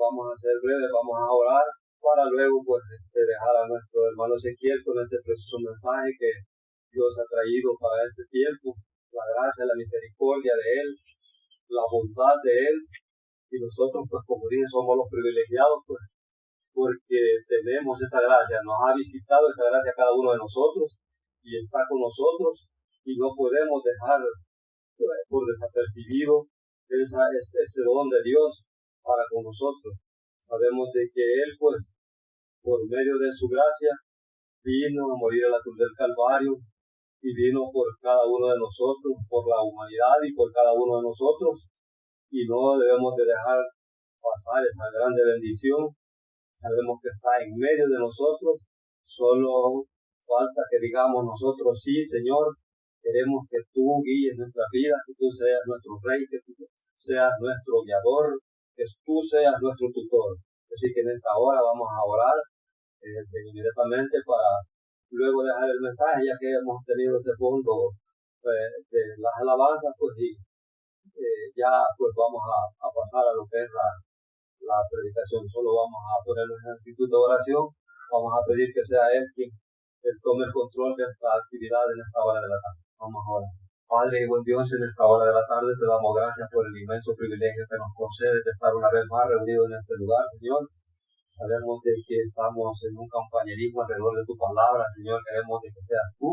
vamos a ser breves, vamos a orar para luego pues dejar a nuestro hermano Ezequiel con ese precioso mensaje que Dios ha traído para este tiempo, la gracia, la misericordia de Él, la bondad de Él, y nosotros pues como dije somos los privilegiados pues porque tenemos esa gracia, nos ha visitado esa gracia a cada uno de nosotros y está con nosotros y no podemos dejar pues, por desapercibido ese don de Dios para con nosotros. Sabemos de que Él pues por medio de su gracia vino a morir a la cruz del Calvario y vino por cada uno de nosotros, por la humanidad y por cada uno de nosotros, y no debemos de dejar pasar esa grande bendición. Sabemos que está en medio de nosotros, solo falta que digamos nosotros, sí, Señor, queremos que tú guíes nuestra vida, que tú seas nuestro Rey, que tú seas nuestro guiador, que tú seas nuestro tutor. Así que en esta hora vamos a orar inmediatamente para luego dejar el mensaje, ya que hemos tenido ese fondo de las alabanzas, pues y ya pues vamos a pasar a lo que es la predicación. Solo vamos a ponernos en actitud de oración, vamos a pedir que sea Él quien tome el control de esta actividad en esta hora de la tarde. Vamos a orar. Padre y buen Dios, en esta hora de la tarde te damos gracias por el inmenso privilegio que nos concedes de estar una vez más reunidos en este lugar, Señor. Sabemos de que estamos en un compañerismo alrededor de tu palabra, Señor. Queremos de que seas tú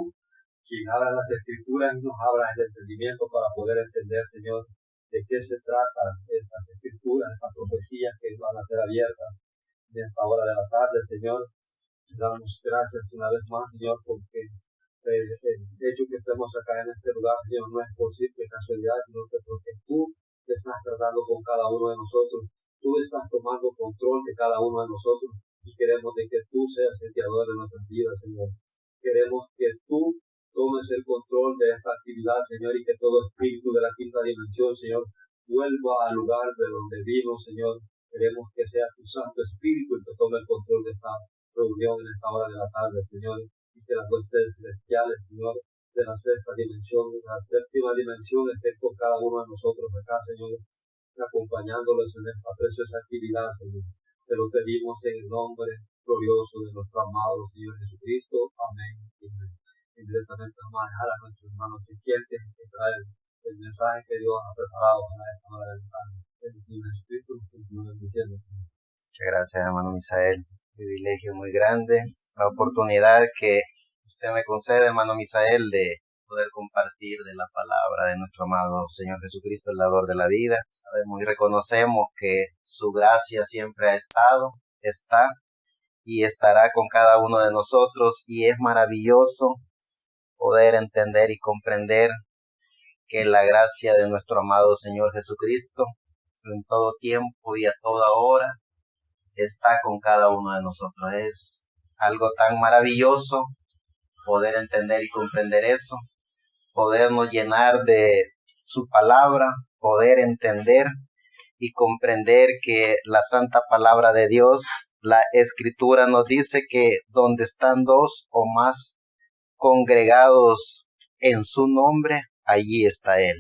quien abra las escrituras y nos abra el entendimiento para poder entender, Señor, de qué se tratan estas escrituras, estas profecías que van a ser abiertas en esta hora de la tarde, Señor. Te damos gracias una vez más, Señor, porque el hecho que estemos acá en este lugar, Señor, no es por simple casualidad, sino que porque tú te estás tratando con cada uno de nosotros. Tú estás tomando control de cada uno de nosotros y queremos de que tú seas el guiador de nuestras vidas, Señor. Queremos que tú tomes el control de esta actividad, Señor, y que todo espíritu de la quinta dimensión, Señor, vuelva al lugar de donde vino, Señor. Queremos que sea tu Santo Espíritu el que tome el control de esta reunión en esta hora de la tarde, Señor, y que las huestes celestiales, Señor, de la sexta dimensión, la séptima dimensión, estén con cada uno de nosotros acá, Señor, acompañándolos en esta preciosa actividad, Señor. Te lo pedimos en el nombre glorioso de nuestro amado Señor Jesucristo. Amén. Amén. Directamente vamos a dejar a nuestros hermanos Ezequiel que trae el mensaje que Dios ha preparado para esta hora del tarde. El Señor Jesucristo nos continúa bendiciendo. Muchas gracias, hermano Misael. Privilegio muy grande. La oportunidad que usted me concede, hermano Misael, de poder compartir de la palabra de nuestro amado Señor Jesucristo, el dador de la vida. Sabemos y reconocemos que su gracia siempre ha estado, está y estará con cada uno de nosotros, y es maravilloso poder entender y comprender que la gracia de nuestro amado Señor Jesucristo en todo tiempo y a toda hora está con cada uno de nosotros. Es algo tan maravilloso poder entender y comprender eso, podernos llenar de su palabra, poder entender y comprender que la santa palabra de Dios, la Escritura nos dice que donde están dos o más congregados en su nombre, allí está Él.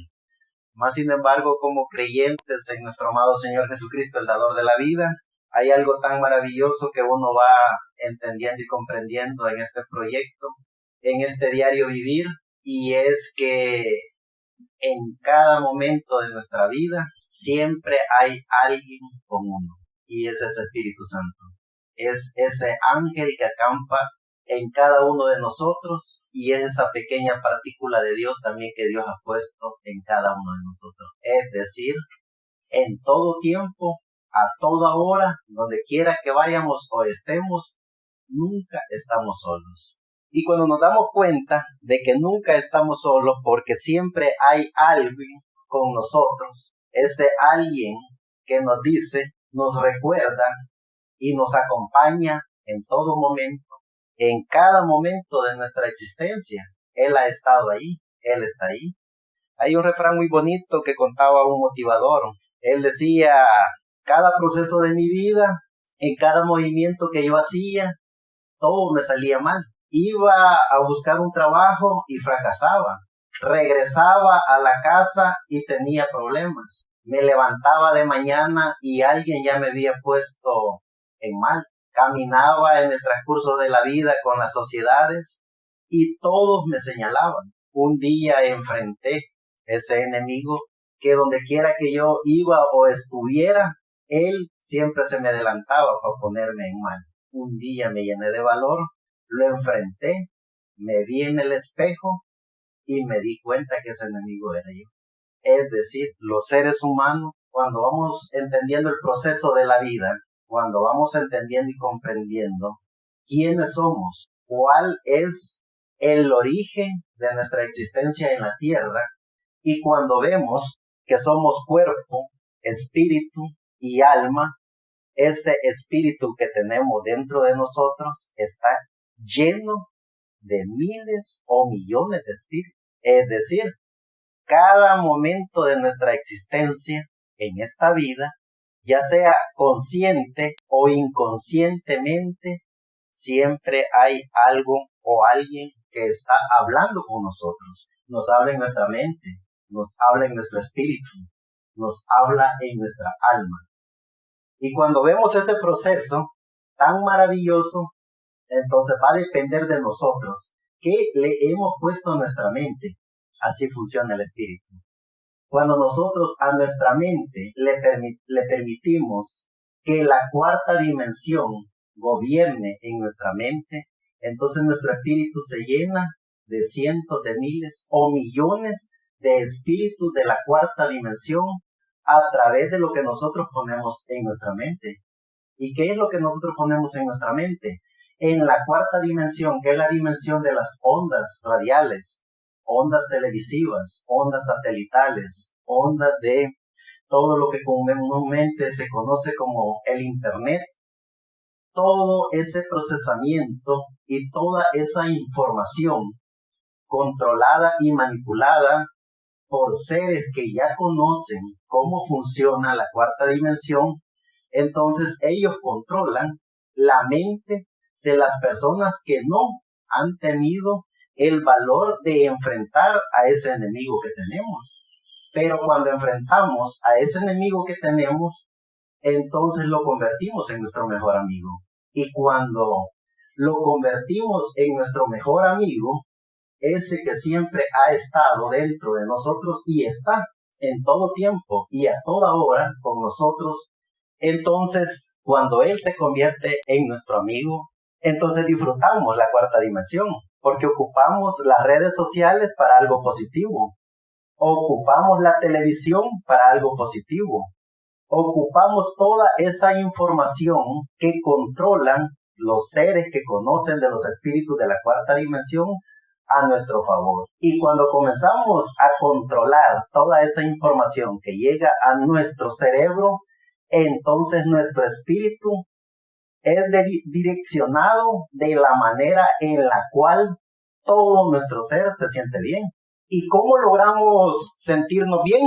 Más sin embargo, como creyentes en nuestro amado Señor Jesucristo, el dador de la vida, hay algo tan maravilloso que uno va entendiendo y comprendiendo en este proyecto, en este diario vivir, y es que en cada momento de nuestra vida siempre hay alguien con uno, y es ese Espíritu Santo. Es ese ángel que acampa en cada uno de nosotros, y es esa pequeña partícula de Dios también que Dios ha puesto en cada uno de nosotros. Es decir, en todo tiempo, a toda hora, donde quiera que vayamos o estemos, nunca estamos solos. Y cuando nos damos cuenta de que nunca estamos solos, porque siempre hay alguien con nosotros, ese alguien que nos dice, nos recuerda y nos acompaña en todo momento, en cada momento de nuestra existencia. Él ha estado ahí, Él está ahí. Hay un refrán muy bonito que contaba un motivador. Él decía, cada proceso de mi vida, en cada movimiento que yo hacía, todo me salía mal. Iba a buscar un trabajo y fracasaba. Regresaba a la casa y tenía problemas. me levantaba de mañana y alguien ya me había puesto en mal. Caminaba en el transcurso de la vida con las sociedades y todos me señalaban. Un día enfrenté ese enemigo que donde quiera que yo iba o estuviera, él siempre se me adelantaba para ponerme en mal. Un día me llené de valor, lo enfrenté, me vi en el espejo y me di cuenta que ese enemigo era yo. Es decir, los seres humanos, cuando vamos entendiendo el proceso de la vida, cuando vamos entendiendo y comprendiendo quiénes somos, cuál es el origen de nuestra existencia en la tierra, y cuando vemos que somos cuerpo, espíritu y alma, ese espíritu que tenemos dentro de nosotros está lleno de miles o millones de espíritus. Es decir, cada momento de nuestra existencia en esta vida, ya sea consciente o inconscientemente, siempre hay algo o alguien que está hablando con nosotros. Nos habla en nuestra mente, nos habla en nuestro espíritu, nos habla en nuestra alma. Y cuando vemos ese proceso tan maravilloso, entonces va a depender de nosotros qué le hemos puesto a nuestra mente. Así funciona el espíritu. Cuando nosotros a nuestra mente le permitimos que la cuarta dimensión gobierne en nuestra mente, entonces nuestro espíritu se llena de cientos de miles o millones de espíritus de la cuarta dimensión a través de lo que nosotros ponemos en nuestra mente. ¿Y qué es lo que nosotros ponemos en nuestra mente? En la cuarta dimensión, que es la dimensión de las ondas radiales, ondas televisivas, ondas satelitales, ondas de todo lo que comúnmente se conoce como el Internet, todo ese procesamiento y toda esa información controlada y manipulada por seres que ya conocen cómo funciona la cuarta dimensión, entonces ellos controlan la mente de las personas que no han tenido el valor de enfrentar a ese enemigo que tenemos. Pero cuando enfrentamos a ese enemigo que tenemos, entonces lo convertimos en nuestro mejor amigo. Y cuando lo convertimos en nuestro mejor amigo, ese que siempre ha estado dentro de nosotros y está en todo tiempo y a toda hora con nosotros, entonces cuando él se convierte en nuestro amigo, entonces disfrutamos la cuarta dimensión, porque ocupamos las redes sociales para algo positivo, ocupamos la televisión para algo positivo, ocupamos toda esa información que controlan los seres que conocen de los espíritus de la cuarta dimensión a nuestro favor. Y cuando comenzamos a controlar toda esa información que llega a nuestro cerebro, entonces nuestro espíritu es direccionado de la manera en la cual todo nuestro ser se siente bien. ¿Y cómo logramos sentirnos bien?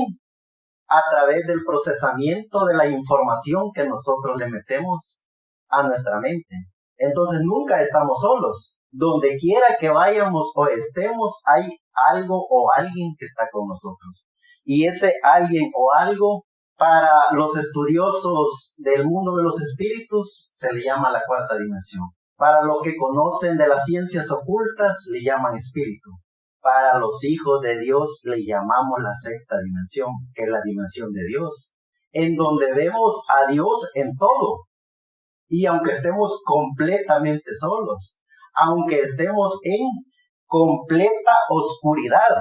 A través del procesamiento de la información que nosotros le metemos a nuestra mente. Entonces nunca estamos solos. Donde quiera que vayamos o estemos, hay algo o alguien que está con nosotros. Y ese alguien o algo, para los estudiosos del mundo de los espíritus, se le llama la cuarta dimensión. Para los que conocen de las ciencias ocultas, le llaman espíritu. Para los hijos de Dios, le llamamos la sexta dimensión, que es la dimensión de Dios, en donde vemos a Dios en todo. Y aunque estemos completamente solos, aunque estemos en completa oscuridad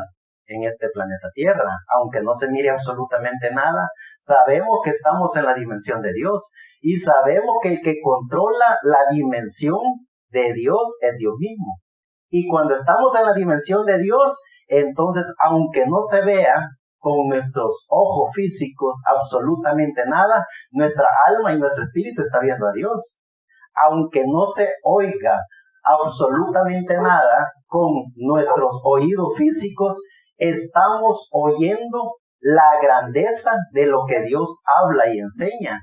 en este planeta Tierra, aunque no se mire absolutamente nada, sabemos que estamos en la dimensión de Dios y sabemos que el que controla la dimensión de Dios es Dios mismo. Y cuando estamos en la dimensión de Dios, entonces aunque no se vea con nuestros ojos físicos absolutamente nada, nuestra alma y nuestro espíritu está viendo a Dios. Aunque no se oiga absolutamente nada con nuestros oídos físicos, estamos oyendo la grandeza de lo que Dios habla y enseña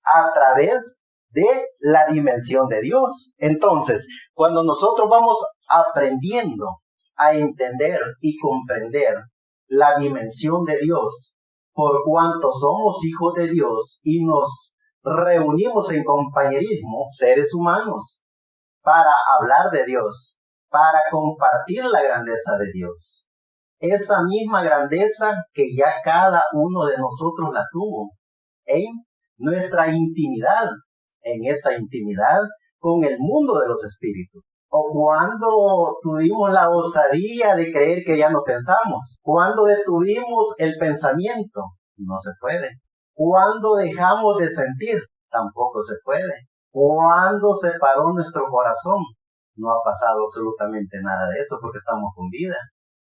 a través de la dimensión de Dios. Entonces, cuando nosotros vamos aprendiendo a entender y comprender la dimensión de Dios, por cuanto somos hijos de Dios y nos reunimos en compañerismo, seres humanos, para hablar de Dios, para compartir la grandeza de Dios. Esa misma grandeza que ya cada uno de nosotros la tuvo en nuestra intimidad, en esa intimidad con el mundo de los espíritus. O cuando tuvimos la osadía de creer que ya no pensamos, cuando detuvimos el pensamiento, no se puede. Cuando dejamos de sentir, tampoco se puede. Cuando se paró nuestro corazón, no ha pasado absolutamente nada de eso porque estamos con vida.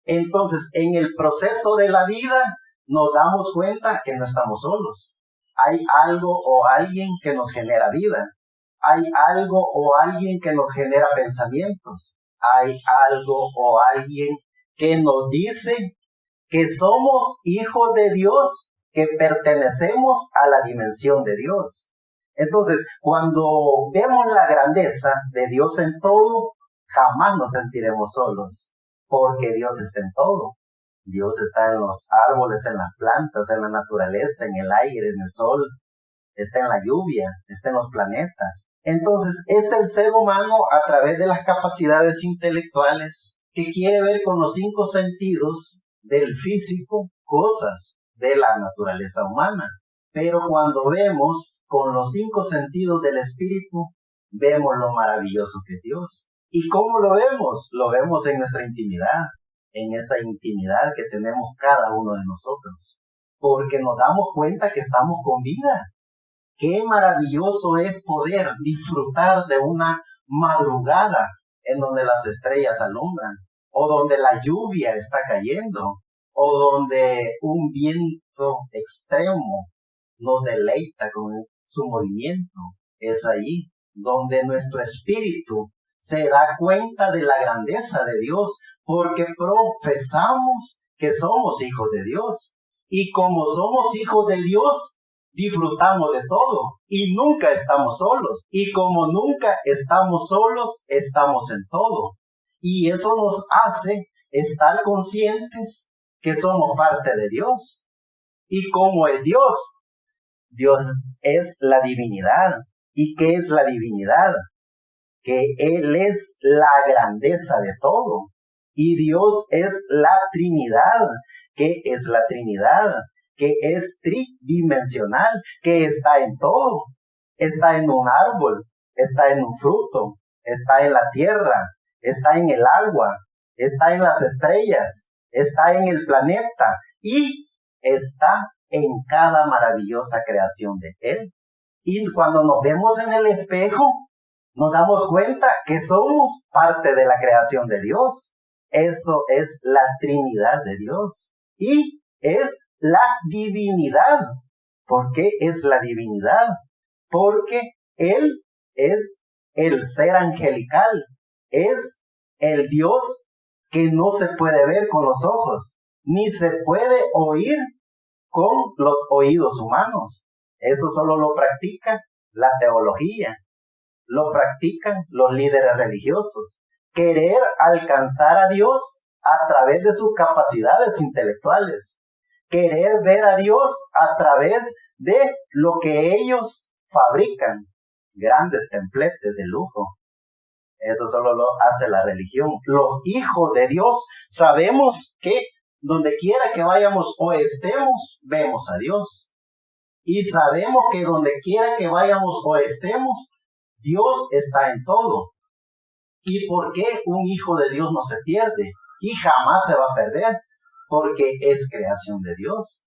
Entonces, en el proceso de la vida, nos damos cuenta que no estamos solos. Hay algo o alguien que nos genera vida. Hay algo o alguien que nos genera pensamientos. Hay algo o alguien que nos dice que somos hijos de Dios, que pertenecemos a la dimensión de Dios. Entonces, cuando vemos la grandeza de Dios en todo, jamás nos sentiremos solos, porque Dios está en todo. Dios está en los árboles, en las plantas, en la naturaleza, en el aire, en el sol, está en la lluvia, está en los planetas. Entonces, es el ser humano a través de las capacidades intelectuales que quiere ver con los 5 sentidos del físico cosas de la naturaleza humana. Pero cuando vemos con los 5 sentidos del espíritu, vemos lo maravilloso que es Dios. ¿Y cómo lo vemos? Lo vemos en nuestra intimidad, en esa intimidad que tenemos cada uno de nosotros. Porque nos damos cuenta que estamos con vida. Qué maravilloso es poder disfrutar de una madrugada en donde las estrellas alumbran, o donde la lluvia está cayendo, o donde un viento extremo nos deleita con su movimiento. Es ahí donde nuestro espíritu se da cuenta de la grandeza de Dios, porque profesamos que somos hijos de Dios. Y como somos hijos de Dios, disfrutamos de todo y nunca estamos solos. Y como nunca estamos solos, estamos en todo. Y eso nos hace estar conscientes que somos parte de Dios. ¿Y cómo es Dios? Dios es la divinidad. ¿Y qué es la divinidad? Que Él es la grandeza de todo. Y Dios es la Trinidad. ¿Qué es la Trinidad? Que es tridimensional, que está en todo. Está en un árbol, está en un fruto, está en la tierra, está en el agua, está en las estrellas, está en el planeta y está en cada maravillosa creación de Él. Y cuando nos vemos en el espejo, nos damos cuenta que somos parte de la creación de Dios. Eso es la Trinidad de Dios. Y es la divinidad. ¿Por qué es la divinidad? Porque Él es el ser angelical. Es el Dios que no se puede ver con los ojos, ni se puede oír con los oídos humanos. Eso solo lo practica la teología. Lo practican los líderes religiosos. Querer alcanzar a Dios a través de sus capacidades intelectuales. Querer ver a Dios a través de lo que ellos fabrican. Grandes templetes de lujo. Eso solo lo hace la religión. Los hijos de Dios sabemos que donde quiera que vayamos o estemos, vemos a Dios. Y sabemos que donde quiera que vayamos o estemos, Dios está en todo. ¿Y por qué un hijo de Dios no se pierde? Y jamás se va a perder, porque es creación de Dios.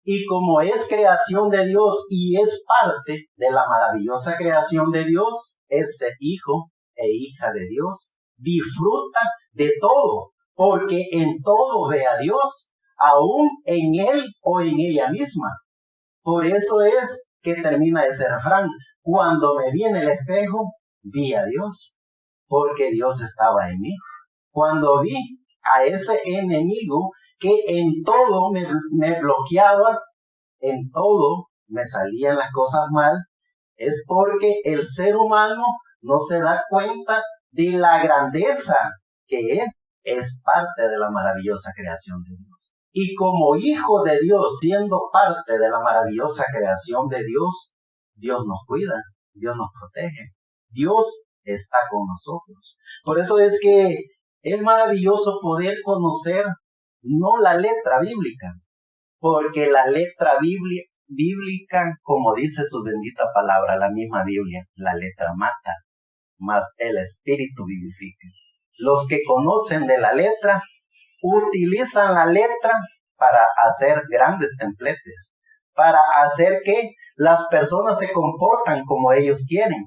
Y como es creación de Dios y es parte de la maravillosa creación de Dios, ese hijo e hija de Dios disfruta de todo, porque en todo ve a Dios, aún en él o en ella misma. Por eso es que termina ese refrán: cuando me vi en el espejo, vi a Dios, porque Dios estaba en mí. Cuando vi a ese enemigo que en todo me bloqueaba, en todo me salían las cosas mal, es porque el ser humano no se da cuenta de la grandeza que es parte de la maravillosa creación de Dios. Y como hijo de Dios, siendo parte de la maravillosa creación de Dios, Dios nos cuida, Dios nos protege, Dios está con nosotros. Por eso es que es maravilloso poder conocer no la letra bíblica, porque la letra bíblica, como dice su bendita palabra, la misma Biblia, la letra mata, mas el espíritu vivifica. Los que conocen de la letra, utilizan la letra para hacer grandes templetes, para hacer que las personas se comportan como ellos quieren,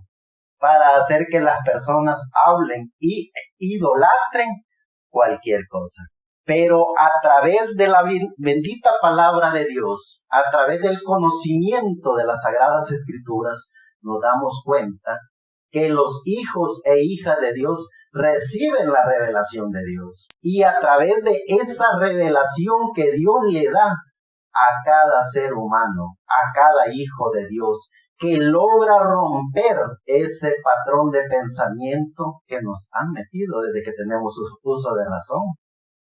para hacer que las personas hablen y idolatren cualquier cosa. Pero a través de la bendita palabra de Dios, a través del conocimiento de las Sagradas Escrituras, nos damos cuenta que los hijos e hijas de Dios reciben la revelación de Dios. Y a través de esa revelación que Dios le da a cada ser humano, a cada hijo de Dios, que logra romper ese patrón de pensamiento que nos han metido desde que tenemos uso de razón.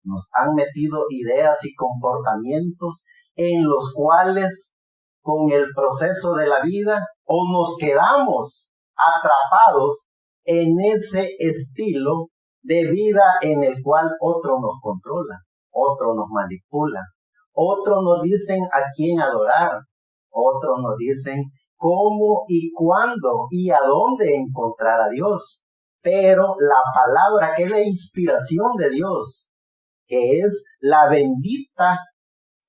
Nos han metido ideas y comportamientos en los cuales con el proceso de la vida o nos quedamos atrapados en ese estilo de vida en el cual otro nos controla, otro nos manipula, otros nos dicen a quién adorar, otros nos dicen cómo y cuándo y a dónde encontrar a Dios. Pero la palabra, que es la inspiración de Dios, que es la bendita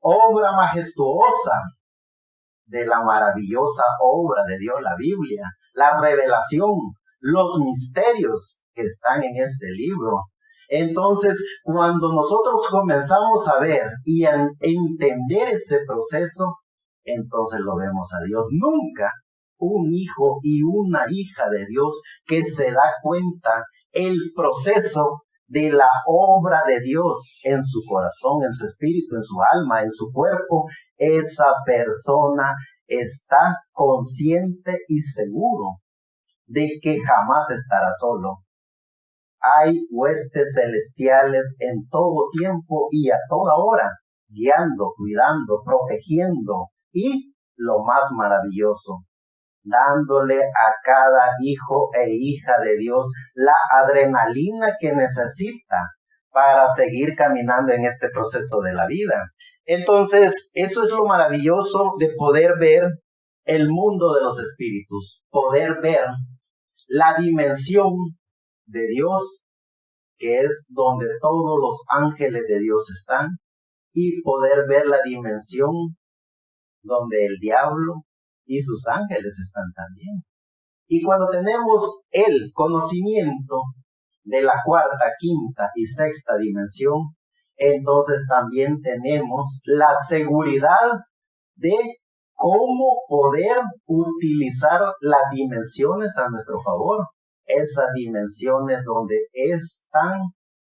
obra majestuosa de la maravillosa obra de Dios, la Biblia, la revelación, los misterios que están en ese libro. Entonces, cuando nosotros comenzamos a ver y a entender ese proceso, entonces lo vemos a Dios. Nunca un hijo y una hija de Dios que se da cuenta el proceso de la obra de Dios en su corazón, en su espíritu, en su alma, en su cuerpo, esa persona está consciente y seguro de que jamás estará solo. Hay huestes celestiales en todo tiempo y a toda hora, guiando, cuidando, protegiendo y, lo más maravilloso, dándole a cada hijo e hija de Dios la adrenalina que necesita para seguir caminando en este proceso de la vida. Entonces, eso es lo maravilloso de poder ver el mundo de los espíritus, poder ver la dimensión de Dios, que es donde todos los ángeles de Dios están, y poder ver la dimensión donde el diablo y sus ángeles están también. Y cuando tenemos el conocimiento de la cuarta, quinta y sexta dimensión, entonces también tenemos la seguridad de cómo poder utilizar las dimensiones a nuestro favor. Esas dimensiones donde están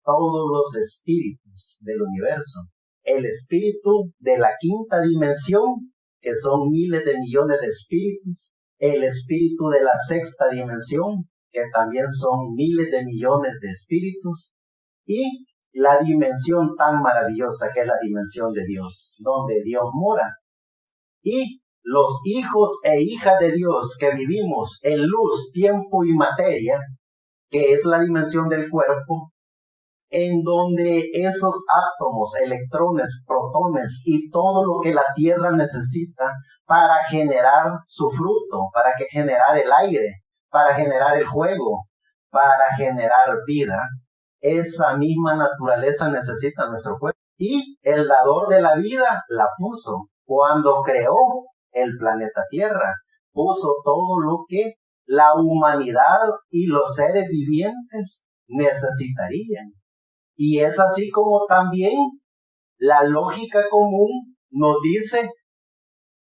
todos los espíritus del universo. El espíritu de la quinta dimensión, que son miles de millones de espíritus. El espíritu de la sexta dimensión, que también son miles de millones de espíritus. Y la dimensión tan maravillosa que es la dimensión de Dios, donde Dios mora. Y los hijos e hijas de Dios que vivimos en luz, tiempo y materia, que es la dimensión del cuerpo, en donde esos átomos, electrones, protones y todo lo que la Tierra necesita para generar su fruto, para generar el aire, para generar el fuego, para generar vida, esa misma naturaleza necesita nuestro cuerpo. Y el dador de la vida la puso cuando creó el planeta Tierra, puso todo lo que la humanidad y los seres vivientes necesitarían. Y es así como también la lógica común nos dice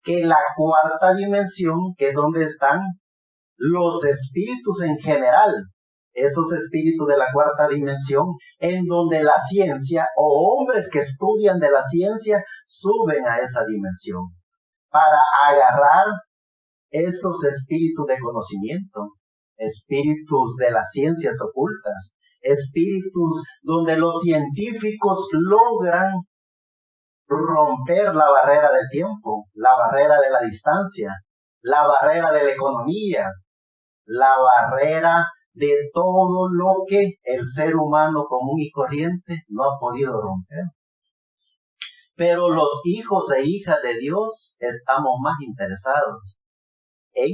que la cuarta dimensión, que es donde están los espíritus en general, esos espíritus de la cuarta dimensión, en donde la ciencia o hombres que estudian de la ciencia suben a esa dimensión para agarrar esos espíritus de conocimiento, espíritus de las ciencias ocultas, espíritus donde los científicos logran romper la barrera del tiempo, la barrera de la distancia, la barrera de la economía, la barrera de todo lo que el ser humano común y corriente no ha podido romper. Pero los hijos e hijas de Dios estamos más interesados en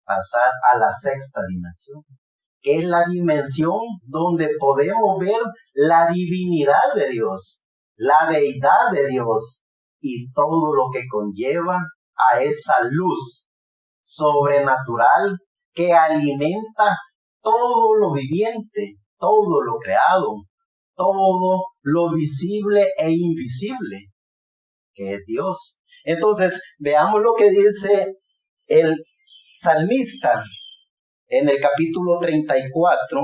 pasar a la sexta dimensión, que es la dimensión donde podemos ver la divinidad de Dios, la deidad de Dios y todo lo que conlleva a esa luz sobrenatural que alimenta todo lo viviente, todo lo creado, todo lo visible e invisible, que es Dios. Entonces, veamos lo que dice el salmista en el capítulo 34,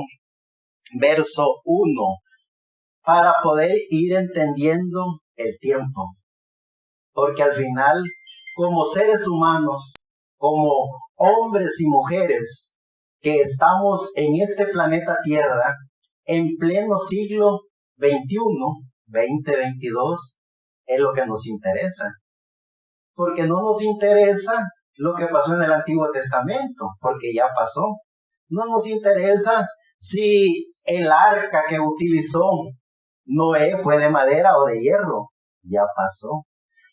verso 1, para poder ir entendiendo el tiempo. Porque al final, como seres humanos, como hombres y mujeres que estamos en este planeta Tierra, en pleno siglo XXI, 2022, es lo que nos interesa. Porque no nos interesa lo que pasó en el Antiguo Testamento, porque ya pasó. No nos interesa si el arca que utilizó Noé fue de madera o de hierro, ya pasó.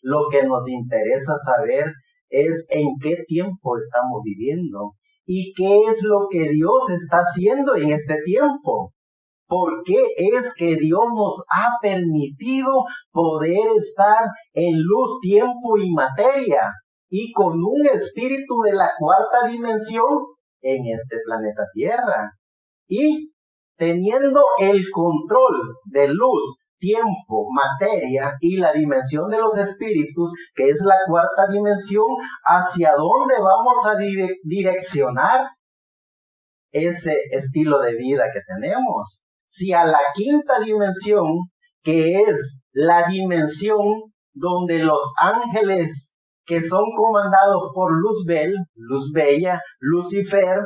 Lo que nos interesa saber es en qué tiempo estamos viviendo y qué es lo que Dios está haciendo en este tiempo. ¿Por qué es que Dios nos ha permitido poder estar en luz, tiempo y materia y con un espíritu de la cuarta dimensión en este planeta Tierra? Y teniendo el control de luz, tiempo, materia y la dimensión de los espíritus, que es la cuarta dimensión, ¿hacia dónde vamos a direccionar ese estilo de vida que tenemos? Si a la quinta dimensión, que es la dimensión donde los ángeles que son comandados por Luzbel, Luz Bella, Lucifer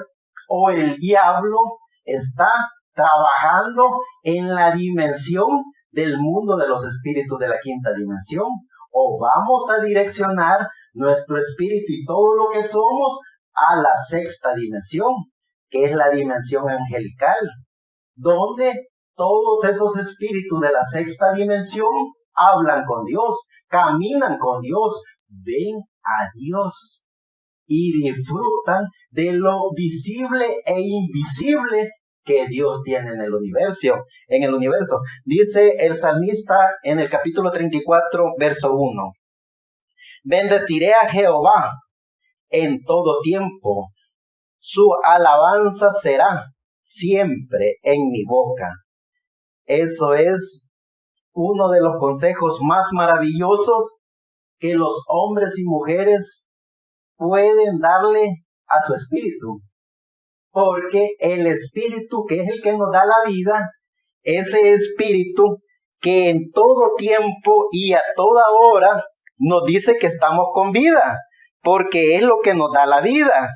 o el diablo, está trabajando en la dimensión del mundo de los espíritus de la quinta dimensión, o vamos a direccionar nuestro espíritu y todo lo que somos a la sexta dimensión, que es la dimensión angelical, donde todos esos espíritus de la sexta dimensión hablan con Dios, caminan con Dios, ven a Dios y disfrutan de lo visible e invisible que Dios tiene en el universo. Dice el salmista en el capítulo 34, verso 1. Bendeciré a Jehová en todo tiempo. Su alabanza será siempre en mi boca. Eso es uno de los consejos más maravillosos que los hombres y mujeres pueden darle a su espíritu. Porque el espíritu, que es el que nos da la vida, ese espíritu que en todo tiempo y a toda hora nos dice que estamos con vida, porque es lo que nos da la vida.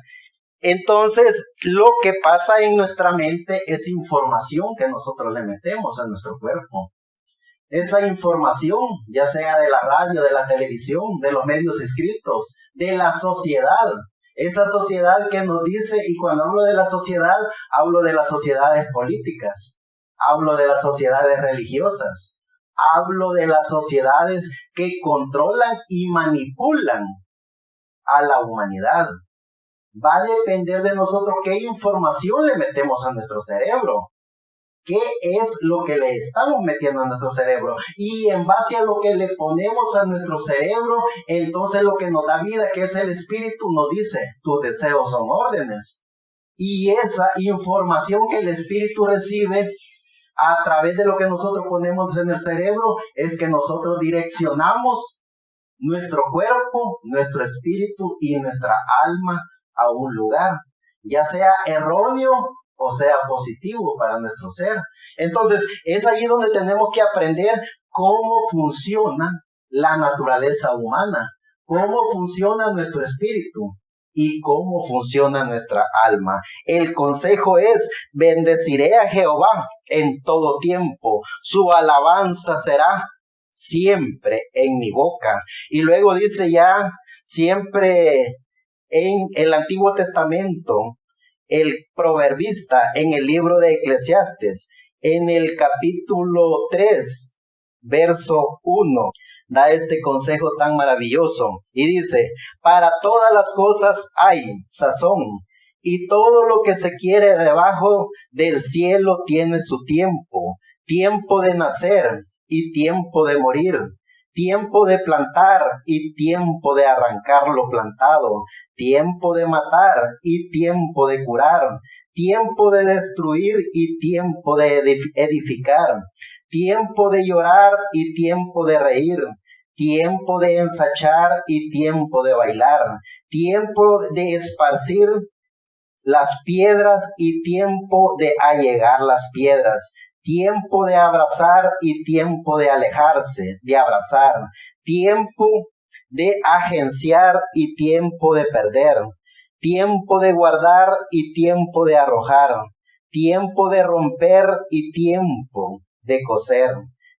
Entonces, lo que pasa en nuestra mente es información que nosotros le metemos a nuestro cuerpo. Esa información, ya sea de la radio, de la televisión, de los medios escritos, de la sociedad. Esa sociedad que nos dice, y cuando hablo de la sociedad, hablo de las sociedades políticas, hablo de las sociedades religiosas, hablo de las sociedades que controlan y manipulan a la humanidad. Va a depender de nosotros qué información le metemos a nuestro cerebro. ¿Qué es lo que le estamos metiendo a nuestro cerebro? Y en base a lo que le ponemos a nuestro cerebro, entonces lo que nos da vida, que es el espíritu, nos dice, tus deseos son órdenes. Y esa información que el espíritu recibe a través de lo que nosotros ponemos en el cerebro, es que nosotros direccionamos nuestro cuerpo, nuestro espíritu y nuestra alma a un lugar, ya sea erróneo o sea positivo para nuestro ser. Entonces, es allí donde tenemos que aprender cómo funciona la naturaleza humana, cómo funciona nuestro espíritu y cómo funciona nuestra alma. El consejo es, bendeciré a Jehová en todo tiempo, su alabanza será siempre en mi boca. Y luego dice ya, siempre en el Antiguo Testamento, el proverbista en el libro de Eclesiastes, en el capítulo 3, verso 1, da este consejo tan maravilloso y dice: para todas las cosas hay sazón, y todo lo que se quiere debajo del cielo tiene su tiempo, tiempo de nacer y tiempo de morir, tiempo de plantar y tiempo de arrancar lo plantado, tiempo de matar y tiempo de curar, tiempo de destruir y tiempo de edificar, tiempo de llorar y tiempo de reír, tiempo de ensachar y tiempo de bailar, tiempo de esparcir las piedras y tiempo de allegar las piedras, tiempo de abrazar y tiempo de alejarse, de abrazar, tiempo de agenciar y tiempo de perder, tiempo de guardar y tiempo de arrojar, tiempo de romper y tiempo de coser,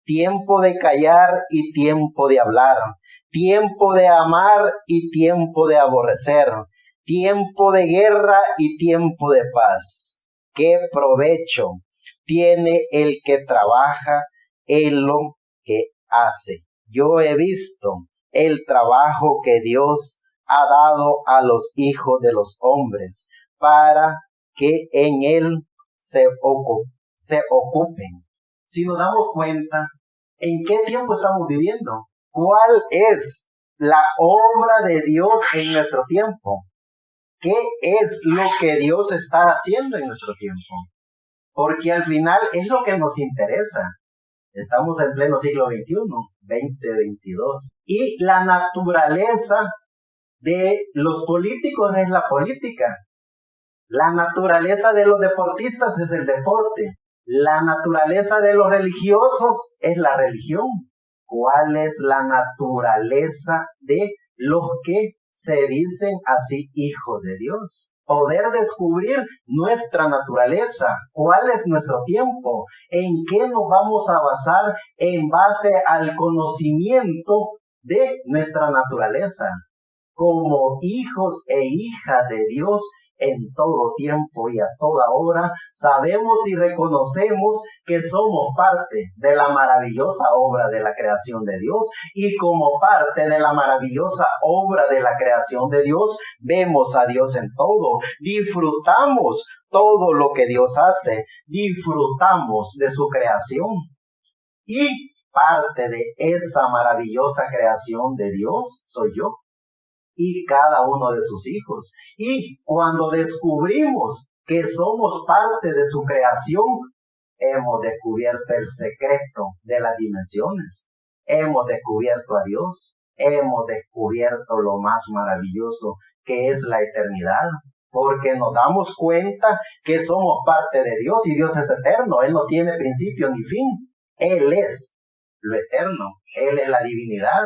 tiempo de callar y tiempo de hablar, tiempo de amar y tiempo de aborrecer, tiempo de guerra y tiempo de paz. ¿Qué provecho tiene el que trabaja en lo que hace? Yo he visto el trabajo que Dios ha dado a los hijos de los hombres para que en él se ocupen. Si nos damos cuenta, ¿en qué tiempo estamos viviendo? ¿Cuál es la obra de Dios en nuestro tiempo? ¿Qué es lo que Dios está haciendo en nuestro tiempo? Porque al final es lo que nos interesa. Estamos en pleno siglo XXI, 2022. Y la naturaleza de los políticos es la política. La naturaleza de los deportistas es el deporte. La naturaleza de los religiosos es la religión. ¿Cuál es la naturaleza de los que se dicen así hijos de Dios? Poder descubrir nuestra naturaleza, cuál es nuestro tiempo, en qué nos vamos a basar en base al conocimiento de nuestra naturaleza. Como hijos e hijas de Dios, en todo tiempo y a toda hora, sabemos y reconocemos que somos parte de la maravillosa obra de la creación de Dios, y como parte de la maravillosa obra de la creación de Dios, vemos a Dios en todo, disfrutamos todo lo que Dios hace, disfrutamos de su creación, y parte de esa maravillosa creación de Dios soy yo y cada uno de sus hijos. Y cuando descubrimos que somos parte de su creación, hemos descubierto el secreto de las dimensiones, hemos descubierto a Dios, hemos descubierto lo más maravilloso que es la eternidad, porque nos damos cuenta que somos parte de Dios, y Dios es eterno, Él no tiene principio ni fin, Él es lo eterno, Él es la divinidad,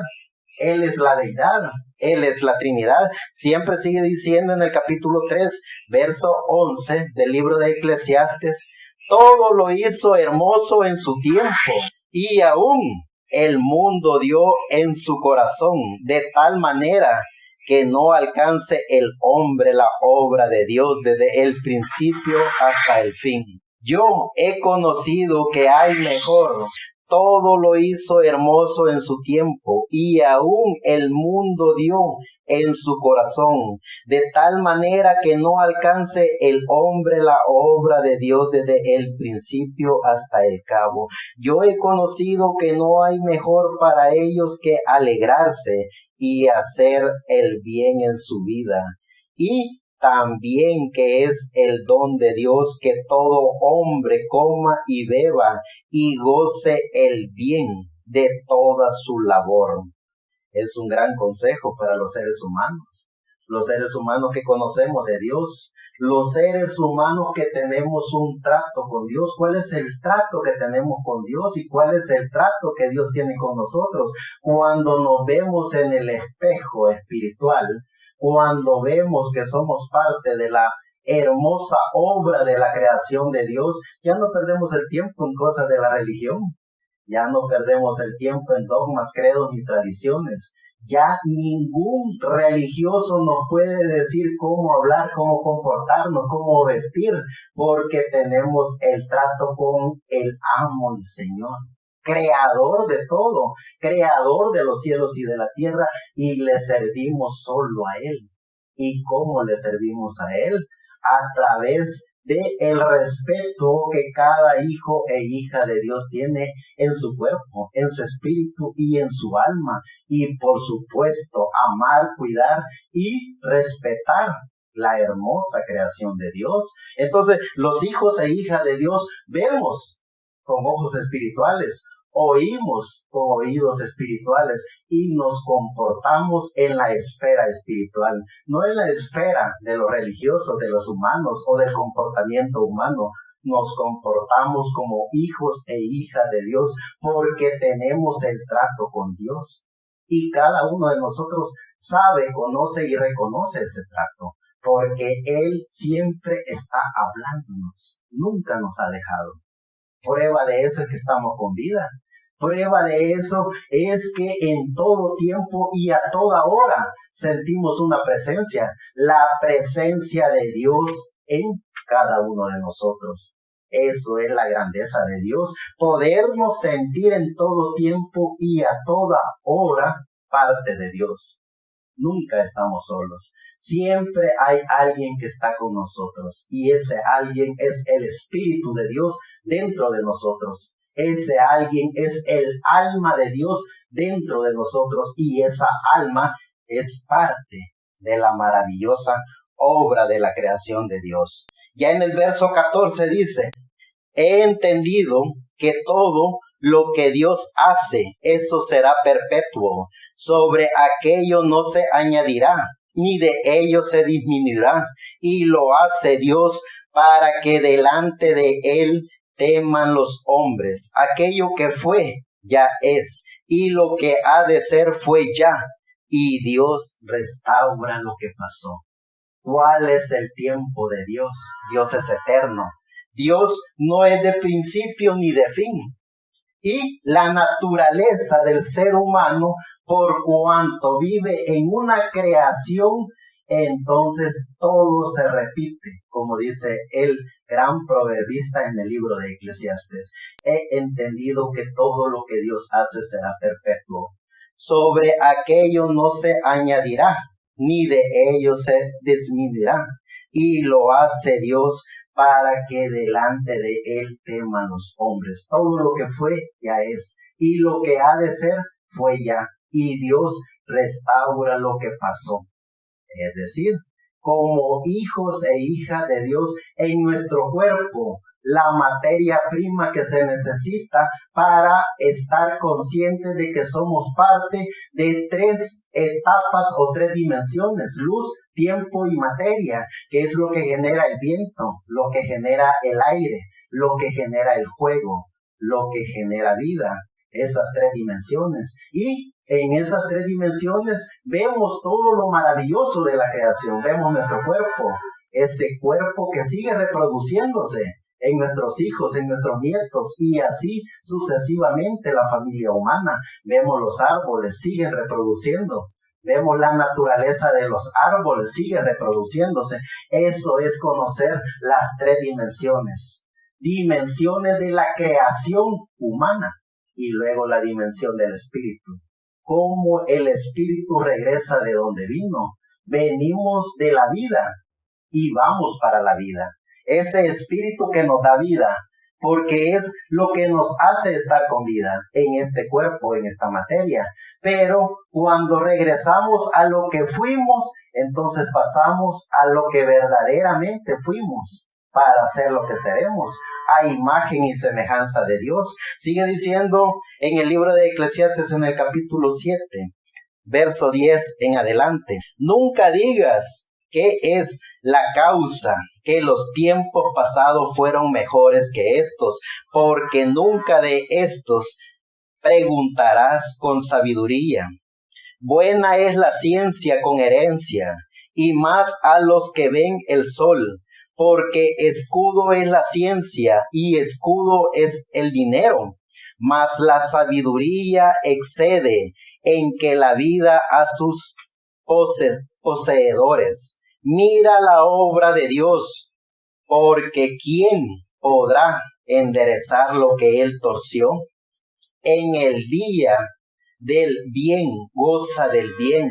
Él es la deidad, Él es la Trinidad. Siempre sigue diciendo en el capítulo 3, verso 11 del libro de Eclesiastes: todo lo hizo hermoso en su tiempo, y aún el mundo dio en su corazón, de tal manera que no alcance el hombre la obra de Dios desde el principio hasta el fin. Yo he conocido que hay mejor. Todo lo hizo hermoso en su tiempo, y aún el mundo dio en su corazón, de tal manera que no alcance el hombre la obra de Dios desde el principio hasta el cabo. Yo he conocido que no hay mejor para ellos que alegrarse y hacer el bien en su vida, y también que es el don de Dios que todo hombre coma y beba y goce el bien de toda su labor. Es un gran consejo para los seres humanos que conocemos de Dios, los seres humanos que tenemos un trato con Dios. ¿Cuál es el trato que tenemos con Dios y cuál es el trato que Dios tiene con nosotros? Cuando nos vemos en el espejo espiritual, cuando vemos que somos parte de la hermosa obra de la creación de Dios, ya no perdemos el tiempo en cosas de la religión, Ya no perdemos el tiempo en dogmas, credos ni tradiciones. Ya ningún religioso nos puede decir cómo hablar, cómo comportarnos, cómo vestir, porque tenemos el trato con el amo y Señor, creador de todo, creador de los cielos y de la tierra, y le servimos solo a Él. ¿Y cómo le servimos a Él? A través de el respeto que cada hijo e hija de Dios tiene en su cuerpo, en su espíritu y en su alma. Y por supuesto, amar, cuidar y respetar la hermosa creación de Dios. Entonces, los hijos e hijas de Dios vemos con ojos espirituales, oímos con oídos espirituales y nos comportamos en la esfera espiritual, no en la esfera de lo religioso, de los humanos o del comportamiento humano. Nos comportamos como hijos e hijas de Dios porque tenemos el trato con Dios. Y cada uno de nosotros sabe, conoce y reconoce ese trato, porque Él siempre está hablándonos, nunca nos ha dejado. Prueba de eso es que estamos con vida. Prueba de eso es que en todo tiempo y a toda hora sentimos una presencia, la presencia de Dios en cada uno de nosotros. Eso es la grandeza de Dios, podernos sentir en todo tiempo y a toda hora parte de Dios. Nunca estamos solos. Siempre hay alguien que está con nosotros y ese alguien es el Espíritu de Dios dentro de nosotros. Ese alguien es el alma de Dios dentro de nosotros y esa alma es parte de la maravillosa obra de la creación de Dios. Ya en el verso 14 dice: he entendido que todo lo que Dios hace, eso será perpetuo. Sobre aquello no se añadirá, ni de ello se disminuirá. Y lo hace Dios para que delante de Él teman los hombres. Aquello que fue, ya es. Y lo que ha de ser, fue ya. Y Dios restaura lo que pasó. ¿Cuál es el tiempo de Dios? Dios es eterno. Dios no es de principio ni de fin. Y la naturaleza del ser humano, por cuanto vive en una creación, entonces todo se repite, como dice el gran proverbista en el libro de Eclesiastes. He entendido que todo lo que Dios hace será perpetuo. Sobre aquello no se añadirá, ni de ello se disminuirá. Y lo hace Dios para que delante de Él teman los hombres. Todo lo que fue, ya es. Y lo que ha de ser, fue ya. Y Dios restaura lo que pasó. Es decir, como hijos e hijas de Dios, en nuestro cuerpo, la materia prima que se necesita para estar conscientes de que somos parte de 3 etapas o 3 dimensiones: luz, tiempo y materia, que es lo que genera el viento, lo que genera el aire, lo que genera el fuego, lo que genera vida. Esas 3 dimensiones. Y en esas 3 dimensiones vemos todo lo maravilloso de la creación. Vemos nuestro cuerpo, ese cuerpo que sigue reproduciéndose en nuestros hijos, en nuestros nietos, y así sucesivamente la familia humana. Vemos los árboles, siguen reproduciendo. Vemos la naturaleza de los árboles, sigue reproduciéndose. Eso es conocer las 3 dimensiones. Dimensiones de la creación humana y luego la dimensión del espíritu. Cómo el espíritu regresa de donde vino. Venimos de la vida y vamos para la vida. Ese espíritu que nos da vida, porque es lo que nos hace estar con vida en este cuerpo, en esta materia. Pero cuando regresamos a lo que fuimos, entonces pasamos a lo que verdaderamente fuimos para ser lo que seremos, a imagen y semejanza de Dios. Sigue diciendo en el libro de Eclesiastes en el capítulo 7, verso 10 en adelante: nunca digas qué es la causa que los tiempos pasados fueron mejores que estos, porque nunca de estos preguntarás con sabiduría. Buena es la ciencia con herencia, y más a los que ven el sol, porque escudo es la ciencia y escudo es el dinero. mas la sabiduría excede en que la vida a sus poseedores. Mira la obra de Dios, porque ¿quién podrá enderezar lo que él torció? En el día del bien goza del bien,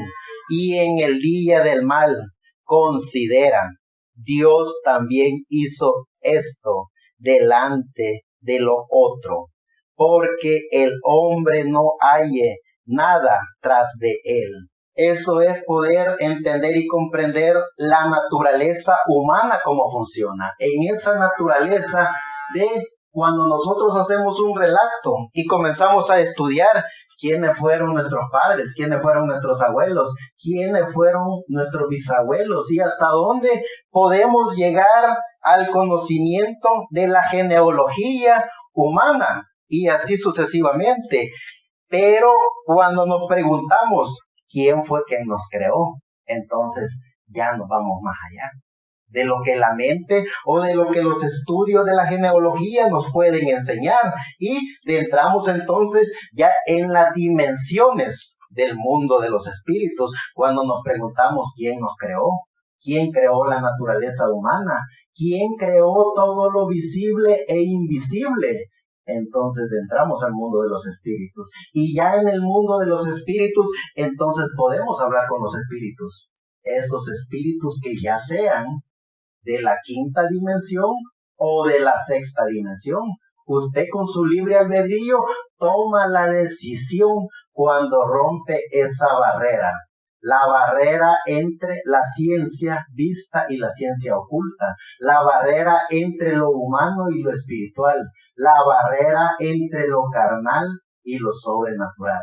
y en el día del mal considera. Dios también hizo esto delante de lo otro, porque el hombre no halle nada tras de él. Eso es poder entender y comprender la naturaleza humana, cómo funciona. En esa naturaleza de cuando nosotros hacemos un relato y comenzamos a estudiar quiénes fueron nuestros padres, quiénes fueron nuestros abuelos, quiénes fueron nuestros bisabuelos y hasta dónde podemos llegar al conocimiento de la genealogía humana y así sucesivamente. Pero cuando nos preguntamos quién fue quien nos creó, entonces ya nos vamos más allá de lo que la mente o de lo que los estudios de la genealogía nos pueden enseñar y entramos entonces ya en las dimensiones del mundo de los espíritus cuando nos preguntamos quién nos creó, quién creó la naturaleza humana, quién creó todo lo visible e invisible. Entonces entramos al mundo de los espíritus y ya en el mundo de los espíritus entonces podemos hablar con los espíritus, esos espíritus que ya sean de la quinta dimensión o de la sexta dimensión. Usted con su libre albedrío toma la decisión cuando rompe esa barrera. La barrera entre la ciencia vista y la ciencia oculta. La barrera entre lo humano y lo espiritual. La barrera entre lo carnal y lo sobrenatural.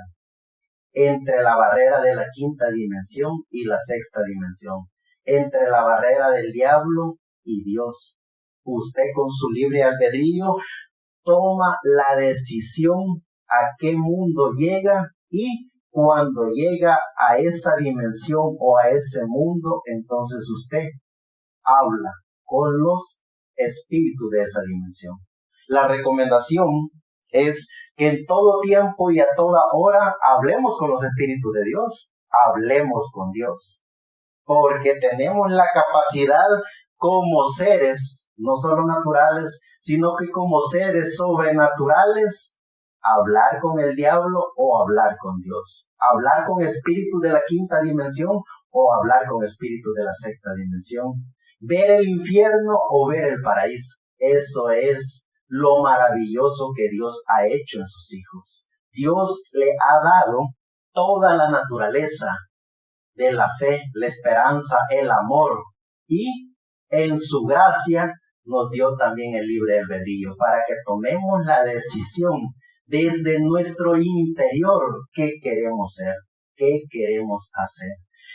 Entre la barrera de la quinta dimensión y la sexta dimensión. Entre la barrera del diablo y Dios. Usted con su libre albedrío toma la decisión a qué mundo llega y cuando llega a esa dimensión o a ese mundo, entonces usted habla con los espíritus de esa dimensión. La recomendación es que en todo tiempo y a toda hora hablemos con los espíritus de Dios, hablemos con Dios. Porque tenemos la capacidad como seres, no solo naturales, sino que como seres sobrenaturales, hablar con el diablo o hablar con Dios. Hablar con espíritus de la quinta dimensión o hablar con espíritus de la sexta dimensión. Ver el infierno o ver el paraíso. Eso es lo maravilloso que Dios ha hecho en sus hijos. Dios le ha dado toda la naturaleza de la fe, la esperanza, el amor, y en su gracia nos dio también el libre albedrío para que tomemos la decisión desde nuestro interior qué queremos ser, qué queremos hacer.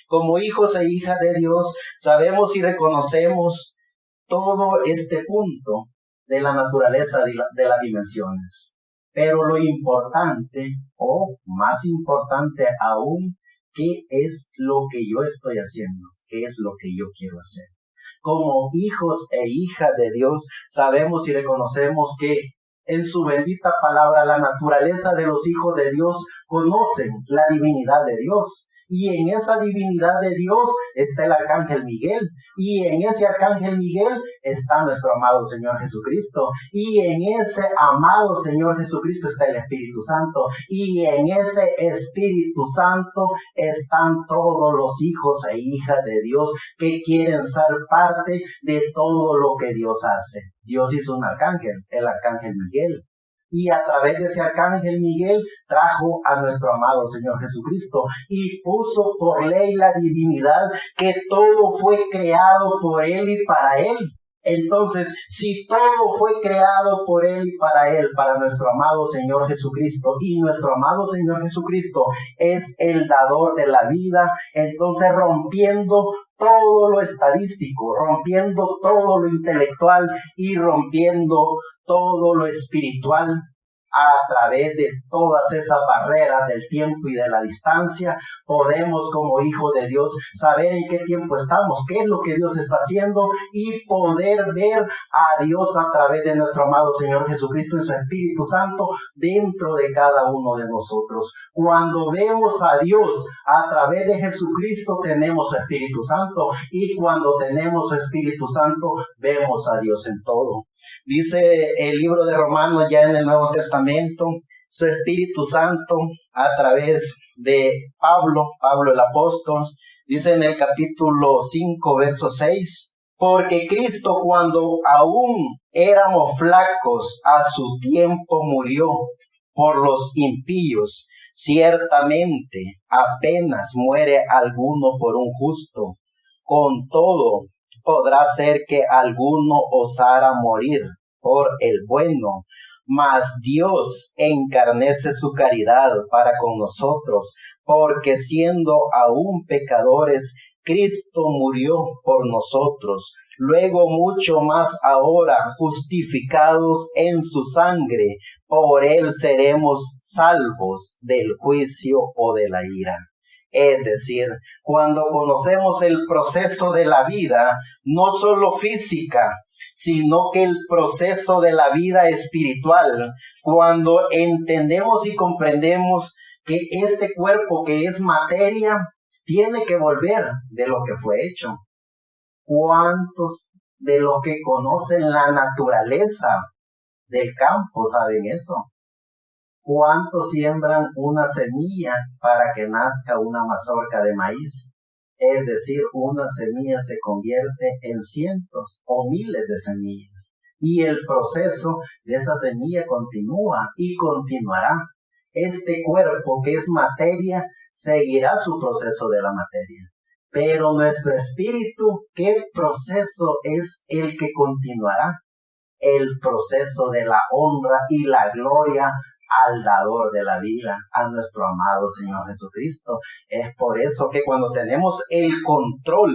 Como hijos e hijas de Dios sabemos y reconocemos todo este punto de la naturaleza de las dimensiones, pero lo importante o más importante aún, ¿qué es lo que yo estoy haciendo? ¿Qué es lo que yo quiero hacer? Como hijos e hijas de Dios, sabemos y reconocemos que en su bendita palabra la naturaleza de los hijos de Dios conocen la divinidad de Dios. Y en esa divinidad de Dios está el arcángel Miguel. Y en ese arcángel Miguel está nuestro amado Señor Jesucristo. Y en ese amado Señor Jesucristo está el Espíritu Santo. Y en ese Espíritu Santo están todos los hijos e hijas de Dios que quieren ser parte de todo lo que Dios hace. Dios hizo un arcángel, el arcángel Miguel. Y a través de ese arcángel Miguel trajo a nuestro amado Señor Jesucristo y puso por ley la divinidad que todo fue creado por Él y para Él. Entonces, si todo fue creado por Él y para nuestro amado Señor Jesucristo, y nuestro amado Señor Jesucristo es el dador de la vida, entonces rompiendo todo lo estadístico, rompiendo todo lo intelectual y rompiendo todo lo espiritual, a través de todas esas barreras del tiempo y de la distancia, podemos como hijos de Dios saber en qué tiempo estamos, qué es lo que Dios está haciendo y poder ver a Dios a través de nuestro amado Señor Jesucristo y su Espíritu Santo dentro de cada uno de nosotros. Cuando vemos a Dios a través de Jesucristo tenemos su Espíritu Santo, y cuando tenemos su Espíritu Santo vemos a Dios en todo. Dice el libro de Romanos ya en el Nuevo Testamento, su Espíritu Santo a través de Pablo el apóstol, dice en el capítulo 5, verso 6, porque Cristo cuando aún éramos flacos a su tiempo murió por los impíos. Ciertamente apenas muere alguno por un justo, con todo podrá ser que alguno osara morir por el bueno, mas Dios encarnece su caridad para con nosotros, porque siendo aún pecadores, Cristo murió por nosotros. Luego mucho más ahora, justificados en su sangre, por él seremos salvos del juicio o de la ira. Es decir, cuando conocemos el proceso de la vida, no solo física, sino que el proceso de la vida espiritual, cuando entendemos y comprendemos que este cuerpo que es materia, tiene que volver de lo que fue hecho. ¿Cuántos de los que conocen la naturaleza del campo saben eso? ¿Cuántos siembran una semilla para que nazca una mazorca de maíz? Es decir, una semilla se convierte en cientos o miles de semillas. Y el proceso de esa semilla continúa y continuará. Este cuerpo que es materia seguirá su proceso de la materia. Pero nuestro espíritu, ¿qué proceso es el que continuará? El proceso de la honra y la gloria al dador de la vida, a nuestro amado Señor Jesucristo. Es por eso que cuando tenemos el control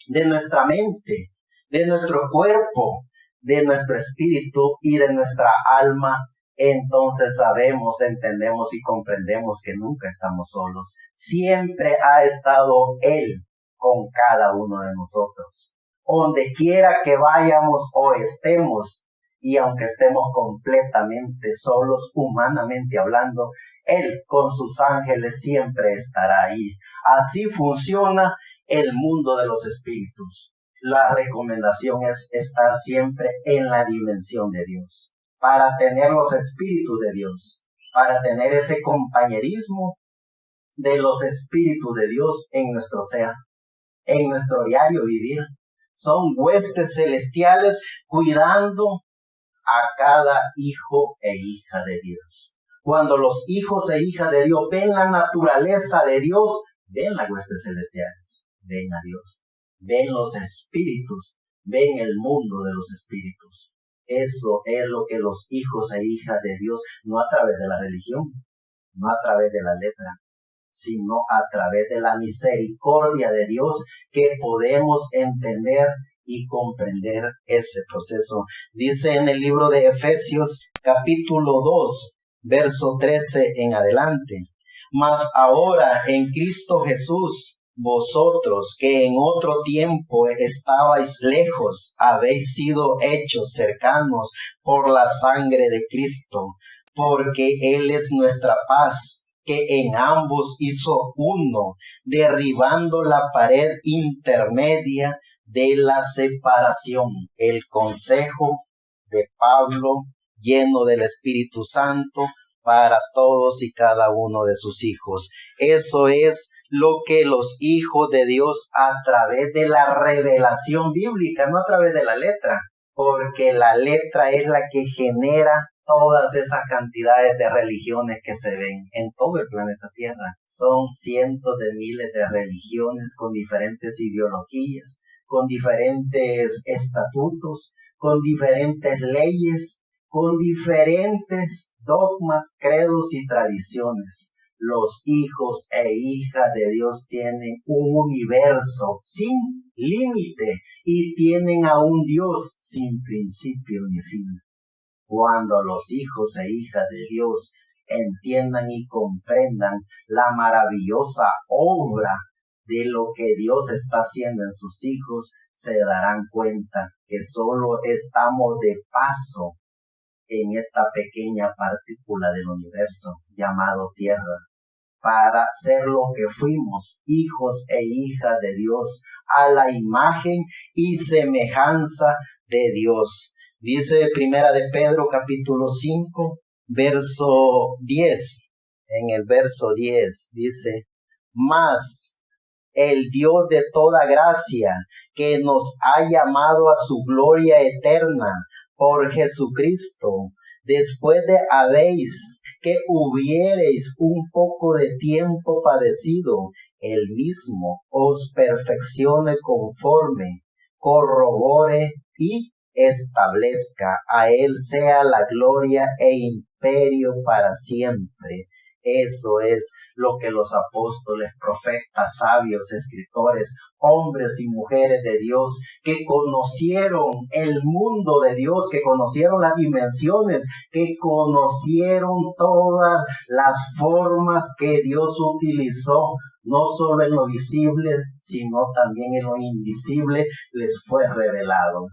de nuestra mente, de nuestro cuerpo, de nuestro espíritu y de nuestra alma, entonces sabemos, entendemos y comprendemos que nunca estamos solos. Siempre ha estado Él con cada uno de nosotros. Donde quiera que vayamos o estemos, y aunque estemos completamente solos, humanamente hablando, Él con sus ángeles siempre estará ahí. Así funciona el mundo de los espíritus. La recomendación es estar siempre en la dimensión de Dios, para tener los espíritus de Dios, para tener ese compañerismo de los espíritus de Dios en nuestro ser, en nuestro diario vivir. Son huestes celestiales cuidando a cada hijo e hija de Dios. Cuando los hijos e hijas de Dios ven la naturaleza de Dios, ven las huestes celestiales, ven a Dios, ven los espíritus, ven el mundo de los espíritus. Eso es lo que los hijos e hijas de Dios, no a través de la religión, no a través de la letra, sino a través de la misericordia de Dios, que podemos entender y comprender ese proceso. Dice en el libro de Efesios, capítulo 2, verso 13 en adelante: mas ahora en Cristo Jesús, vosotros que en otro tiempo estabais lejos, habéis sido hechos cercanos por la sangre de Cristo, porque Él es nuestra paz, que en ambos hizo uno, derribando la pared intermedia de la separación. El consejo de Pablo, lleno del Espíritu Santo, para todos y cada uno de sus hijos. Eso es lo que los hijos de Dios, a través de la revelación bíblica, no a través de la letra, porque la letra es la que genera todas esas cantidades de religiones que se ven en todo el planeta Tierra. Son cientos de miles de religiones con diferentes ideologías, con diferentes estatutos, con diferentes leyes, con diferentes dogmas, credos y tradiciones. Los hijos e hijas de Dios tienen un universo sin límite y tienen a un Dios sin principio ni fin. cuando los hijos e hijas de Dios entiendan y comprendan la maravillosa obra de lo que Dios está haciendo en sus hijos, se darán cuenta que solo estamos de paso en esta pequeña partícula del universo llamado Tierra, para ser lo que fuimos, hijos e hijas de Dios, a la imagen y semejanza de Dios. Dice Primera de Pedro capítulo 5, verso 10. En el verso 10 dice: mas el Dios de toda gracia, que nos ha llamado a su gloria eterna por Jesucristo, después de habéis que hubiereis un poco de tiempo padecido, él mismo os perfeccione conforme, corrobore y establezca. A él sea la gloria e imperio para siempre. Eso es lo que los apóstoles, profetas, sabios, escritores, hombres y mujeres de Dios que conocieron el mundo de Dios, que conocieron las dimensiones, que conocieron todas las formas que Dios utilizó, no solo en lo visible, sino también en lo invisible, les fue revelado.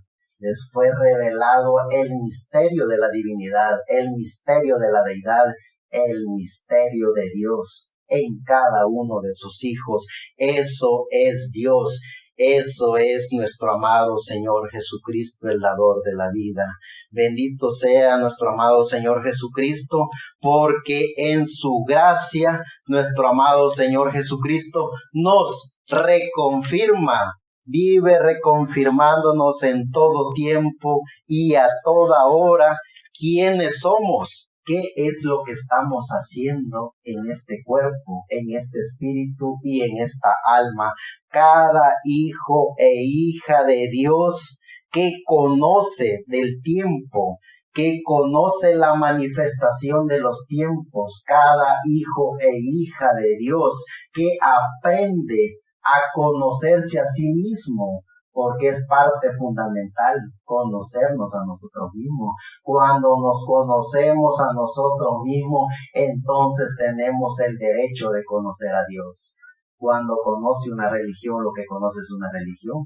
Les fue revelado el misterio de la divinidad, el misterio de la deidad, el misterio de Dios en cada uno de sus hijos. Eso es Dios. Eso es nuestro amado Señor Jesucristo, el dador de la vida. Bendito sea nuestro amado Señor Jesucristo, porque en su gracia, nuestro amado Señor Jesucristo nos reconfirma, vive reconfirmándonos en todo tiempo y a toda hora quiénes somos. ¿Qué es lo que estamos haciendo en este cuerpo, en este espíritu y en esta alma? Cada hijo e hija de Dios que conoce del tiempo, que conoce la manifestación de los tiempos, cada hijo e hija de Dios que aprende a conocerse a sí mismo, porque es parte fundamental conocernos a nosotros mismos. Cuando nos conocemos a nosotros mismos, entonces tenemos el derecho de conocer a Dios. Cuando conoce una religión, lo que conoce es una religión.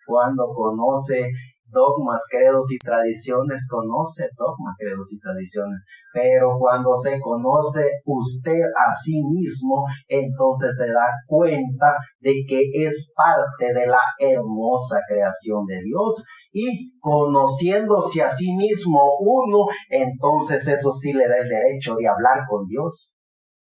Cuando conoce dogmas, credos y tradiciones, conoce dogmas, credos y tradiciones. Pero cuando se conoce usted a sí mismo, entonces se da cuenta de que es parte de la hermosa creación de Dios. Y conociéndose a sí mismo uno, entonces eso sí le da el derecho de hablar con Dios,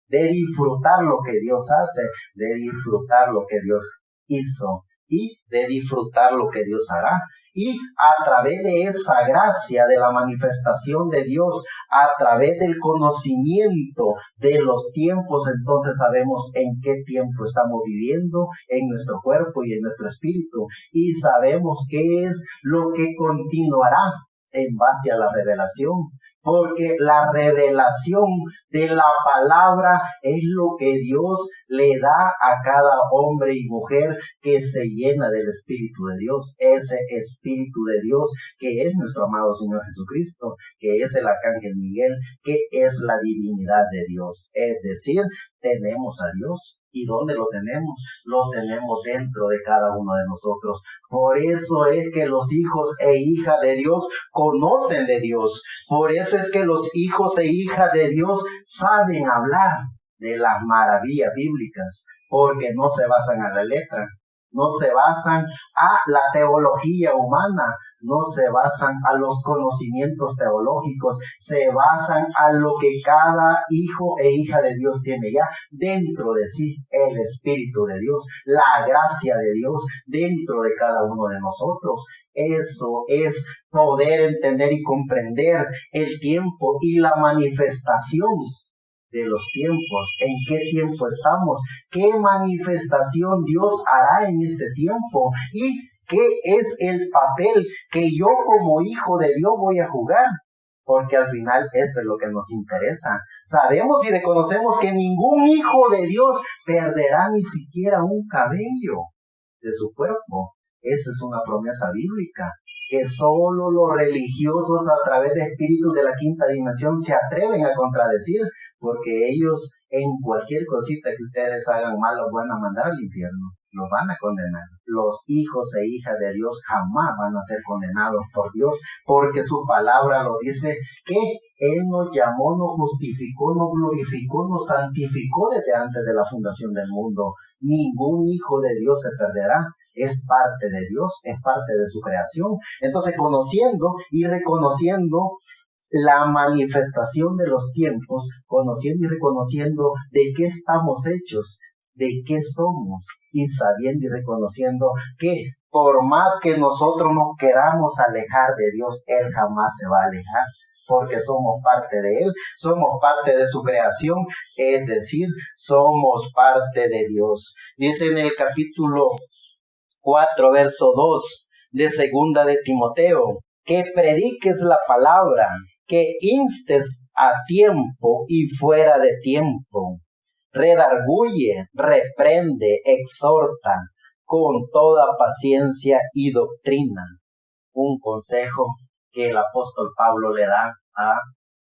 de disfrutar lo que Dios hace, de disfrutar lo que Dios hizo y de disfrutar lo que Dios hará. Y a través de esa gracia, de la manifestación de Dios, a través del conocimiento de los tiempos, entonces sabemos en qué tiempo estamos viviendo en nuestro cuerpo y en nuestro espíritu. Y sabemos qué es lo que continuará en base a la revelación. Porque la revelación de la palabra es lo que Dios le da a cada hombre y mujer que se llena del Espíritu de Dios. Ese Espíritu de Dios que es nuestro amado Señor Jesucristo, que es el Arcángel Miguel, que es la divinidad de Dios. Es decir, tenemos a Dios. ¿Y dónde lo tenemos? Lo tenemos dentro de cada uno de nosotros. Por eso es que los hijos e hijas de Dios conocen de Dios. Por eso es que los hijos e hijas de Dios saben hablar de las maravillas bíblicas, porque no se basan a la letra, no se basan a la teología humana, no se basan a los conocimientos teológicos, se basan a lo que cada hijo e hija de Dios tiene ya dentro de sí, el Espíritu de Dios, la gracia de Dios dentro de cada uno de nosotros. Eso es poder entender y comprender el tiempo y la manifestación de los tiempos. ¿En qué tiempo estamos? ¿Qué manifestación Dios hará en este tiempo? ¿Y qué es el papel que yo como hijo de Dios voy a jugar? Porque al final eso es lo que nos interesa. Sabemos y reconocemos que ningún hijo de Dios perderá ni siquiera un cabello de su cuerpo. Esa es una promesa bíblica. que solo los religiosos a través de espíritus de la quinta dimensión se atreven a contradecir, porque ellos en cualquier cosita que ustedes hagan mal los van a mandar al infierno, los van a condenar. Los hijos e hijas de Dios jamás van a ser condenados por Dios, porque su palabra lo dice, que Él nos llamó, nos justificó, nos glorificó, nos santificó desde antes de la fundación del mundo. Ningún hijo de Dios se perderá. Es parte de Dios, es parte de su creación. Entonces, conociendo y reconociendo la manifestación de los tiempos, conociendo y reconociendo de qué estamos hechos, de qué somos, y sabiendo y reconociendo que por más que nosotros nos queramos alejar de Dios, Él jamás se va a alejar, porque somos parte de Él, somos parte de su creación, es decir, somos parte de Dios. Dice en el capítulo 4, verso 2 de segunda de Timoteo, que prediques la palabra, que instes a tiempo y fuera de tiempo, redarguye, reprende, exhorta con toda paciencia y doctrina. Un consejo que el apóstol Pablo le da a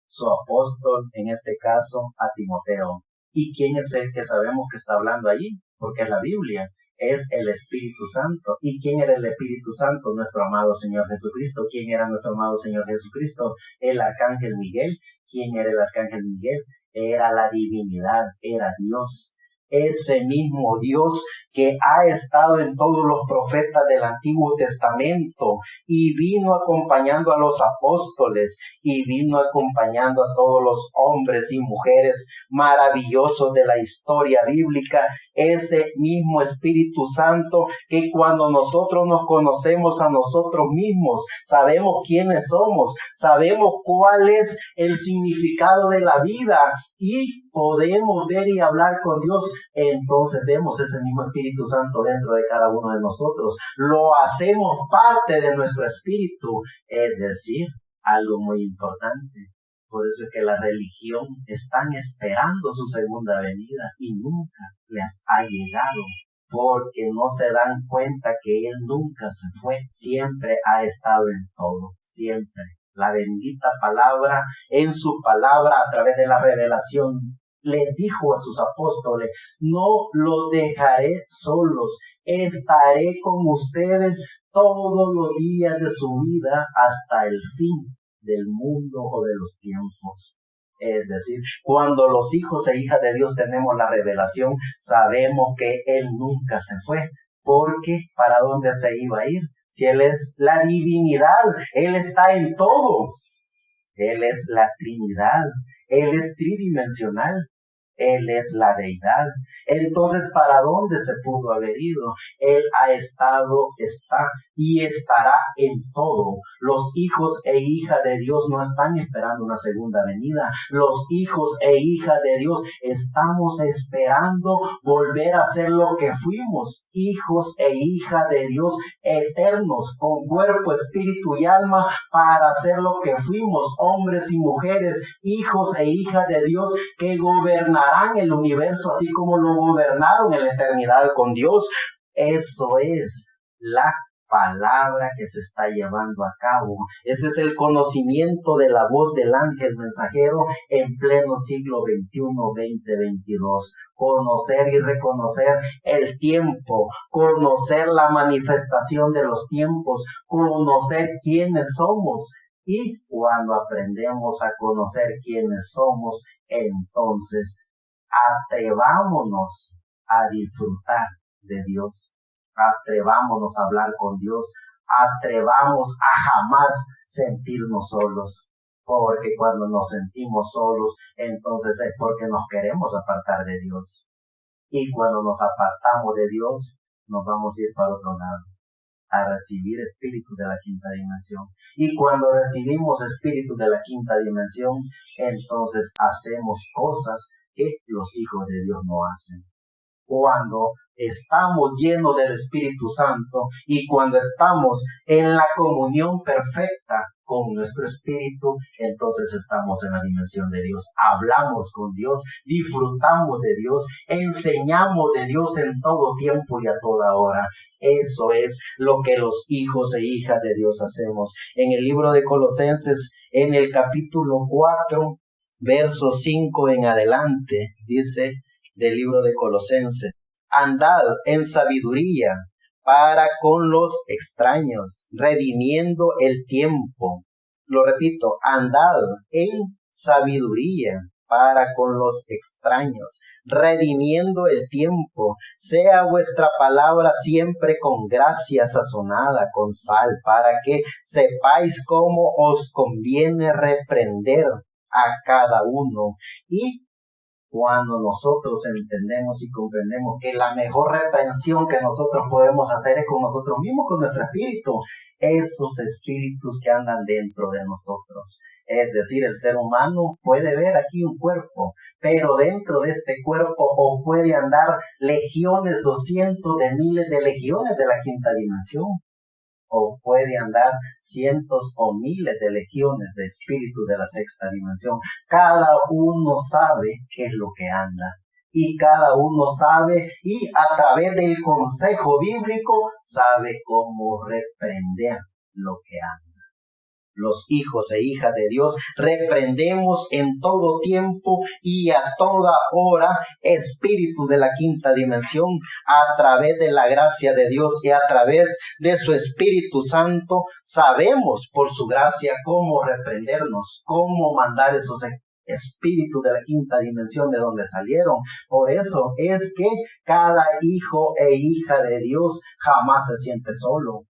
su apóstol, en este caso a Timoteo. ¿Y quién es el que sabemos que está hablando allí? Porque es la Biblia. Es el Espíritu Santo. ¿Y quién era el Espíritu Santo? Nuestro amado Señor Jesucristo. ¿Quién era nuestro amado Señor Jesucristo? El Arcángel Miguel. ¿Quién era el Arcángel Miguel? Era la divinidad, era Dios. Ese mismo Dios que ha estado en todos los profetas del Antiguo Testamento y vino acompañando a los apóstoles y vino acompañando a todos los hombres y mujeres maravillosos de la historia bíblica, ese mismo Espíritu Santo que cuando nosotros nos conocemos a nosotros mismos, sabemos quiénes somos, sabemos cuál es el significado de la vida y podemos ver y hablar con Dios, entonces vemos ese mismo Espíritu Santo dentro de cada uno de nosotros. Lo hacemos parte de nuestro espíritu, es decir, algo muy importante. Por eso es que la religión están esperando su segunda venida y nunca les ha llegado, porque no se dan cuenta que Él nunca se fue, siempre ha estado en todo, siempre. La bendita palabra, en su palabra, a través de la revelación, les dijo a sus apóstoles, no los dejaré solos, estaré con ustedes todos los días de su vida hasta el fin del mundo o de los tiempos. Es decir, cuando los hijos e hijas de Dios tenemos la revelación, sabemos que Él nunca se fue, porque ¿para dónde se iba a ir? Si Él es la divinidad, Él está en todo. Él es la Trinidad, Él es tridimensional. Él es la deidad. Entonces, ¿para dónde se pudo haber ido? Él ha estado, está y estará en todo. Los hijos e hijas de Dios no están esperando una segunda venida. Los hijos e hijas de Dios estamos esperando volver a ser lo que fuimos. Hijos e hijas de Dios eternos, con cuerpo, espíritu y alma, para ser lo que fuimos. Hombres y mujeres, hijos e hijas de Dios que gobernarán el universo así como lo gobernaron en la eternidad con Dios. Eso es la palabra que se está llevando a cabo. Ese es el conocimiento de la voz del ángel mensajero en pleno siglo XXI, 2022. Conocer y reconocer el tiempo, conocer la manifestación de los tiempos, conocer quiénes somos. Y cuando aprendemos a conocer quiénes somos, entonces atrevámonos a disfrutar de Dios, atrevámonos a hablar con Dios, atrevamos a jamás sentirnos solos, porque cuando nos sentimos solos, entonces es porque nos queremos apartar de Dios, y cuando nos apartamos de Dios, nos vamos a ir para otro lado, a recibir espíritus de la quinta dimensión, y cuando recibimos espíritus de la quinta dimensión, entonces hacemos cosas que los hijos de Dios no hacen. Cuando estamos llenos del Espíritu Santo y cuando estamos en la comunión perfecta con nuestro espíritu, entonces estamos en la dimensión de Dios. Hablamos con Dios, disfrutamos de Dios, enseñamos de Dios en todo tiempo y a toda hora. Eso es lo que los hijos e hijas de Dios hacemos. En el libro de Colosenses, en el capítulo 4, verso 5 en adelante, dice del libro de Colosenses: andad en sabiduría para con los extraños, redimiendo el tiempo. Lo repito, andad en sabiduría para con los extraños, redimiendo el tiempo. Sea vuestra palabra siempre con gracia sazonada con sal, para que sepáis cómo os conviene reprender a cada uno. Y cuando nosotros entendemos y comprendemos que la mejor reprensión que nosotros podemos hacer es con nosotros mismos, con nuestro espíritu, esos espíritus que andan dentro de nosotros. Es decir, el ser humano puede ver aquí un cuerpo, pero dentro de este cuerpo o puede andar legiones o cientos de miles de legiones de la quinta dimensión, o puede andar cientos o miles de legiones de espíritus de la sexta dimensión. Cada uno sabe qué es lo que anda, y cada uno sabe, y a través del consejo bíblico sabe cómo reprender lo que anda. Los hijos e hijas de Dios reprendemos en todo tiempo y a toda hora espíritu de la quinta dimensión a través de la gracia de Dios y a través de su Espíritu Santo. Sabemos por su gracia cómo reprendernos, cómo mandar esos espíritus de la quinta dimensión de donde salieron. Por eso es que cada hijo e hija de Dios jamás se siente solo.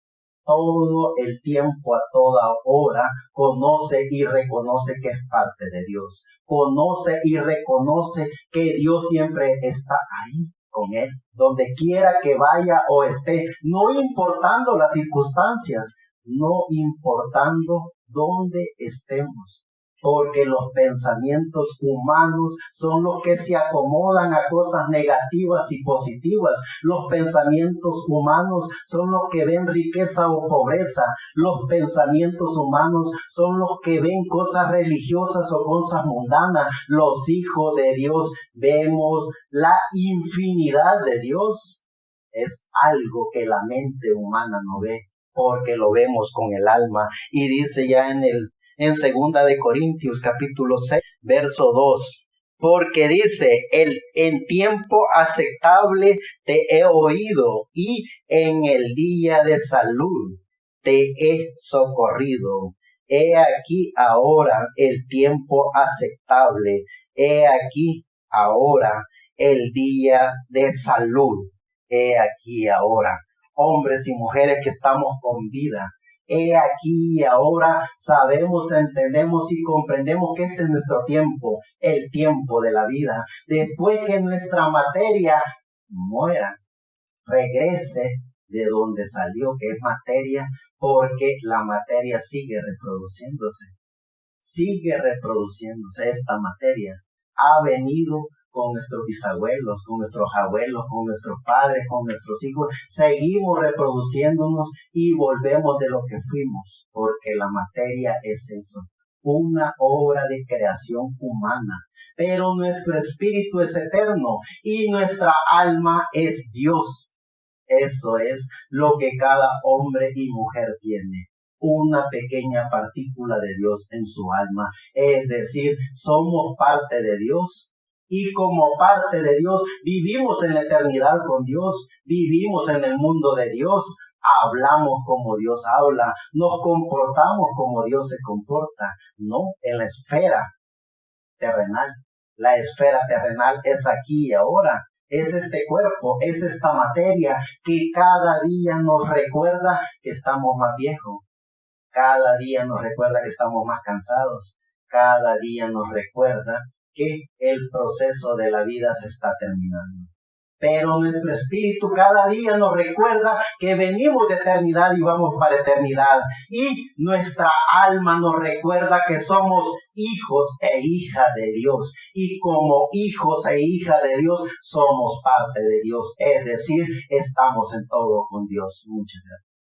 Todo el tiempo, a toda hora, conoce y reconoce que es parte de Dios. Conoce y reconoce que Dios siempre está ahí con él, donde quiera que vaya o esté, no importando las circunstancias, no importando dónde estemos. Porque los pensamientos humanos son los que se acomodan a cosas negativas y positivas. Los pensamientos humanos son los que ven riqueza o pobreza. Los pensamientos humanos son los que ven cosas religiosas o cosas mundanas. Los hijos de Dios vemos la infinidad de Dios. Es algo que la mente humana no ve, porque lo vemos con el alma. Y dice ya en 2 de Corintios capítulo 6, verso 2, porque dice, en tiempo aceptable te he oído y en el día de salud te he socorrido. He aquí ahora el tiempo aceptable, he aquí ahora el día de salud, he aquí ahora. Hombres y mujeres que estamos con vida, he aquí y ahora sabemos, entendemos y comprendemos que este es nuestro tiempo, el tiempo de la vida. Después que nuestra materia muera, regrese de donde salió, que es materia, porque la materia sigue reproduciéndose. Esta materia ha venido con nuestros bisabuelos, con nuestros abuelos, con nuestros padres, con nuestros hijos. Seguimos reproduciéndonos y volvemos de lo que fuimos, porque la materia es eso, una obra de creación humana. Pero nuestro espíritu es eterno y nuestra alma es Dios. Eso es lo que cada hombre y mujer tiene, una pequeña partícula de Dios en su alma. Es decir, somos parte de Dios. Y como parte de Dios, vivimos en la eternidad con Dios, vivimos en el mundo de Dios, hablamos como Dios habla, nos comportamos como Dios se comporta, no en la esfera terrenal. La esfera terrenal es aquí y ahora, es este cuerpo, es esta materia que cada día nos recuerda que estamos más viejos, cada día nos recuerda que estamos más cansados, cada día nos recuerda que el proceso de la vida se está terminando. Pero nuestro espíritu cada día nos recuerda que venimos de eternidad y vamos para eternidad. Y nuestra alma nos recuerda que somos hijos e hijas de Dios. Y como hijos e hijas de Dios somos parte de Dios. Es decir, estamos en todo con Dios. Muchas gracias.